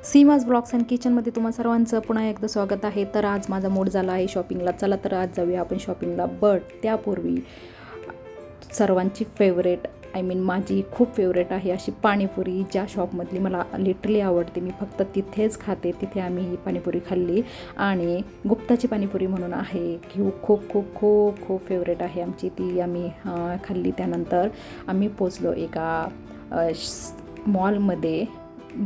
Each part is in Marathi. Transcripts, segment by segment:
सीमाज ब्लॉग्स अँड किचनमध्ये तुम्हा सर्वांचं पुन्हा एकदा स्वागत आहे. तर आज माझा मूड झाला आहे शॉपिंगला. चला तर आज जाऊया आपण शॉपिंगला. बट त्यापूर्वी सर्वांची फेवरेट माझी खूप फेवरेट आहे अशी पाणीपुरी, ज्या शॉपमधली मला लिटरली आवडते. मी फक्त तिथेच खाते. तिथे आम्ही ही पाणीपुरी खाल्ली आणि गुप्ताची पाणीपुरी म्हणून आहे की खूप खूप खूप खूप फेवरेट आहे आमची. ती आम्ही खाल्ली. त्यानंतर आम्ही पोचलो एका मॉलमध्ये.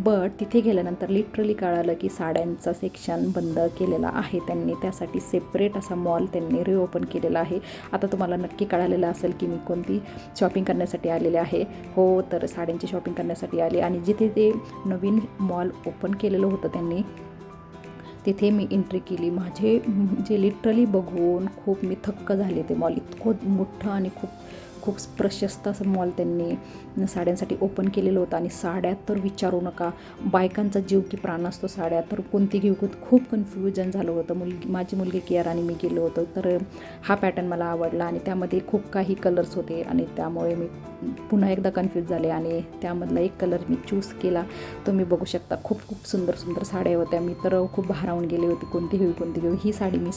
बट तिथे गेल्यानंतर लिटरली कळालं की साड्यांचा सेक्शन बंद केलेला आहे त्यांनी. त्यासाठी सेपरेट असा मॉल त्यांनी रिओपन केलेला आहे. आता तुम्हाला नक्की कळालेलं असेल की मी कोणती शॉपिंग करण्यासाठी आलेले आहे. हो, तर साड्यांची शॉपिंग करण्यासाठी आले. आणि जिथे ते नवीन मॉल ओपन केलेलं होतं त्यांनी, तिथे मी एंट्री केली. माझे जे लिटरली बघून खूप मी थक्क झाले. ते मॉल इतकं मोठं आणि खूप खूप प्रशस्त असं मॉल त्यांनी साड्यांसाठी ओपन केलेलं होतं. आणि साड्या तर विचारू नका, बायकांचा जीव की प्राण असतो. साड्या तर कोणती घेऊ, खूप कन्फ्युजन झालं होतं. माझी मुलगी कियारा आणि मी गेलो होतो. तर हा पॅटर्न मला आवडला आणि त्यामध्ये खूप काही कलर्स होते आणि त्यामुळे मी पुन्हा एकदा कन्फ्यूज झाले आणि त्यामधला एक कलर मी चूज केला. तुम्ही बघू शकता खूप खूप सुंदर सुंदर साड्या होत्या. मी तर खूप भारावून गेले होते कोणती घेऊ. ही साडी मी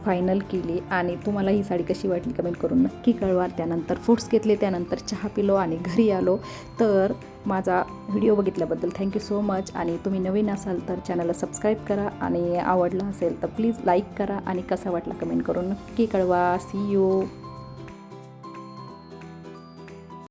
फायनल केली. आणि तुम्हाला ही साडी कशी वाटली कमेंट करून नक्की कळवा. त्यानंतर फ्रूट्स घेतले, त्यानंतर चहा पिलो आणि घरी आलो. तर माझा व्हिडिओ बघितल्याबद्दल थँक्यू सो मच. आणि तुम्ही नवीन असाल तर चॅनलला सबस्क्राईब करा आणि आवडला असेल तर प्लीज लाईक करा आणि कसा वाटला कमेंट करून नक्की कळवा. See you.